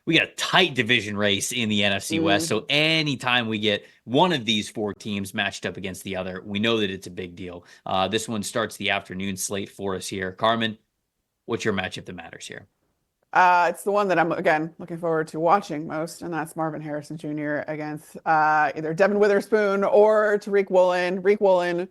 we got a tight division race in the NFC West. So anytime we get one of these four teams matched up against the other, we know that it's a big deal. This one starts the afternoon slate for us here. Carmen, what's your matchup that matters here? It's the one that I'm, again, looking forward to watching most, and that's Marvin Harrison Jr. against either Devin Witherspoon or Tariq Woolen. Reek Woolen.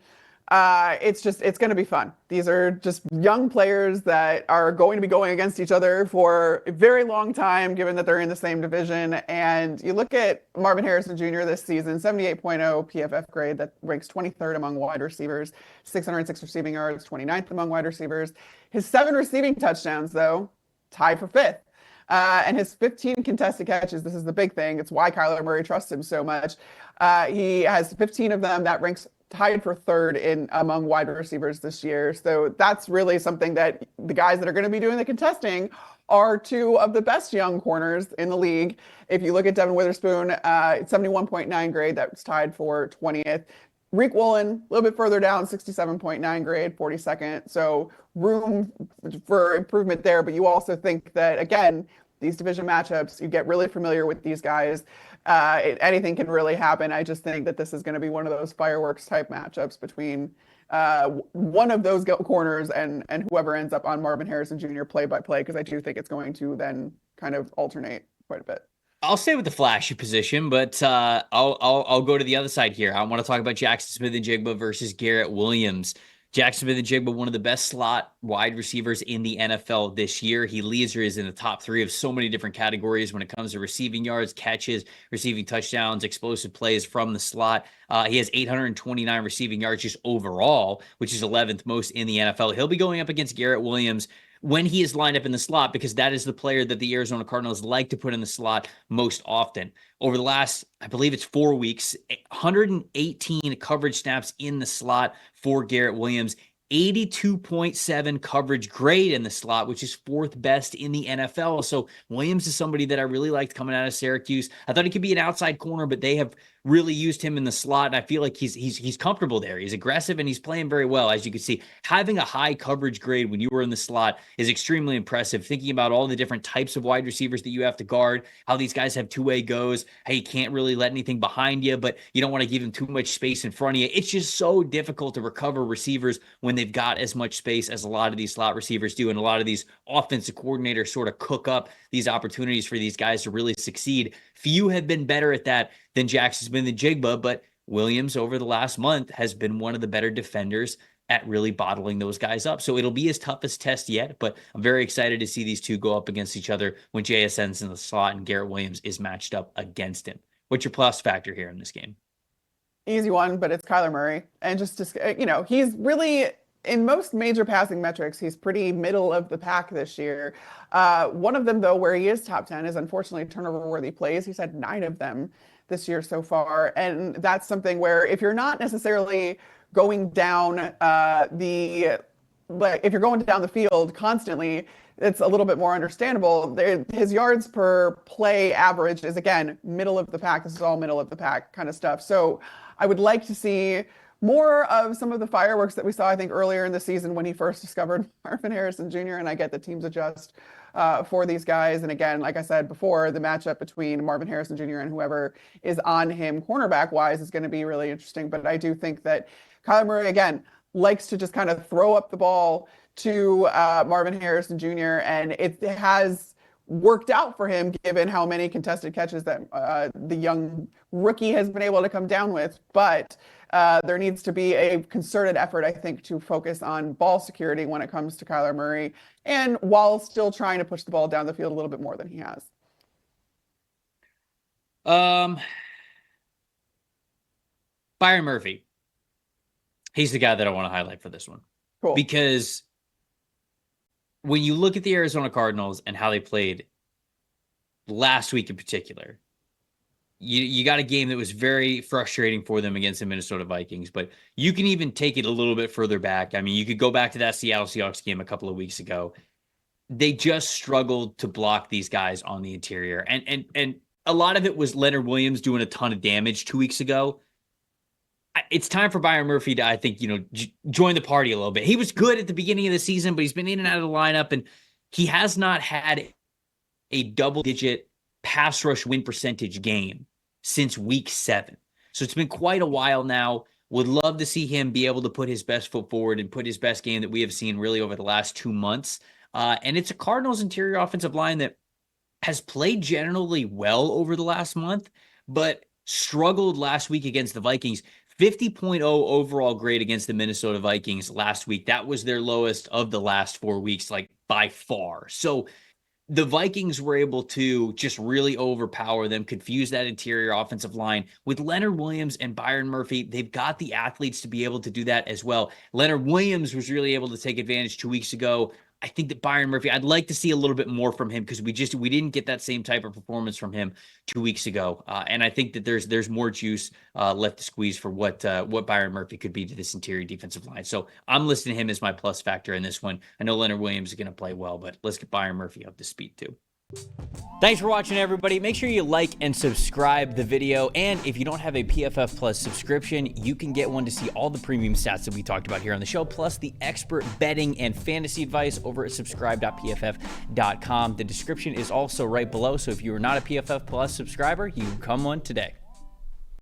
It's going to be fun. These are just young players that are going to be going against each other for a very long time, given that they're in the same division. And you look at Marvin Harrison Jr. this season, 78.0 PFF grade that ranks 23rd among wide receivers, 606 receiving yards, 29th among wide receivers. His 7 receiving touchdowns, though, tied for 5th. And his 15 contested catches, this is the big thing. It's why Kyler Murray trusts him so much. He has 15 of them. That ranks tied for 3rd in among wide receivers this year. So that's really something that the guys that are going to be doing the contesting are 2 of the best young corners in the league. If you look at Devin Witherspoon, 71.9 grade, that's tied for 20th. Reek Woolen, a little bit further down, 67.9 grade, 42nd. So room for improvement there. But you also think that, again, these division matchups, you get really familiar with these guys. Anything can really happen. I just think that this is going to be one of those fireworks type matchups between one of those corners and whoever ends up on Marvin Harrison Jr. play by play, because I do think it's going to then kind of alternate quite a bit. I'll stay with the flashy position, but I'll go to the other side here. I want to talk about Jackson Smith-Njigba versus Garrett Williams. Jackson Smith-Njigba, one of the best slot wide receivers in the NFL this year. He leads or is in the top 3 of so many different categories when it comes to receiving yards, catches, receiving touchdowns, explosive plays from the slot. He has 829 receiving yards just overall, which is 11th most in the NFL. He'll be going up against Garrett Williams when he is lined up in the slot, because that is the player that the Arizona Cardinals like to put in the slot most often. Over the last, I believe it's 4 weeks, 118 coverage snaps in the slot for Garrett Williams, 82.7 coverage grade in the slot, which is 4th best in the NFL. So Williams is somebody that I really liked coming out of Syracuse. I thought he could be an outside corner, but they have really used him in the slot, and I feel like he's comfortable there. He's aggressive, and he's playing very well. As you can see, having a high coverage grade when you were in the slot is extremely impressive. Thinking about all the different types of wide receivers that you have to guard, how these guys have two-way goes, how you can't really let anything behind you, but you don't want to give them too much space in front of you. It's just so difficult to recover receivers when they've got as much space as a lot of these slot receivers do, and a lot of these offensive coordinators sort of cook up these opportunities for these guys to really succeed. Few have been better at that than Jackson Smith-Njigba, but Williams over the last month has been one of the better defenders at really bottling those guys up. So it'll be his toughest test yet, but I'm very excited to see these two go up against each other when JSN's in the slot and Garrett Williams is matched up against him. What's your plus factor here in this game? Easy one, but it's Kyler Murray. And just he's really, in most major passing metrics, he's pretty middle of the pack this year. One of them, though, where he is top 10 is unfortunately turnover-worthy plays. He's had 9 of them this year so far. And that's something where if you're not necessarily going down if you're going down the field constantly, it's a little bit more understandable. His yards per play average is, again, middle of the pack. This is all middle of the pack kind of stuff. So I would like to see more of some of the fireworks that we saw, I think, earlier in the season when he first discovered Marvin Harrison Jr. And I get that teams adjust for these guys. And again, like I said before, the matchup between Marvin Harrison Jr. and whoever is on him cornerback-wise is going to be really interesting. But I do think that Kyler Murray, again, likes to just kind of throw up the ball to Marvin Harrison Jr. And it has worked out for him given how many contested catches that the young rookie has been able to come down with. But there needs to be a concerted effort, I think, to focus on ball security when it comes to Kyler Murray, and while still trying to push the ball down the field a little bit more than he has. Byron Murphy. He's the guy that I want to highlight for this one. Cool. Because when you look at the Arizona Cardinals and how they played last week in particular, you got a game that was very frustrating for them against the Minnesota Vikings, but you can even take it a little bit further back. I mean, you could go back to that Seattle Seahawks game a couple of weeks ago. They just struggled to block these guys on the interior. And a lot of it was Leonard Williams doing a ton of damage 2 weeks ago. It's time for Byron Murphy to, I think, join the party a little bit. He was good at the beginning of the season, but he's been in and out of the lineup, and he has not had a double-digit pass rush win percentage game since week 7. So it's been quite a while now. Would love to see him be able to put his best foot forward and put his best game that we have seen really over the last 2 months. And it's a Cardinals interior offensive line that has played generally well over the last month, but struggled last week against the Vikings. 50.0 overall grade against the Minnesota Vikings last week. That was their lowest of the last 4 weeks, like by far. So the Vikings were able to just really overpower them, confuse that interior offensive line. With Leonard Williams and Byron Murphy, they've got the athletes to be able to do that as well. Leonard Williams was really able to take advantage 2 weeks ago. I think that Byron Murphy, I'd like to see a little bit more from him because we didn't get that same type of performance from him 2 weeks ago. And I think that there's more juice left to squeeze for what Byron Murphy could be to this interior defensive line. So I'm listing him as my plus factor in this one. I know Leonard Williams is going to play well, but let's get Byron Murphy up to speed too. Thanks for watching, everybody. Make sure you like and subscribe the video. And if you don't have a PFF Plus subscription, you can get one to see all the premium stats that we talked about here on the show, plus the expert betting and fantasy advice over at subscribe.pff.com. The description is also right below. So if you are not a PFF Plus subscriber, you can come one today.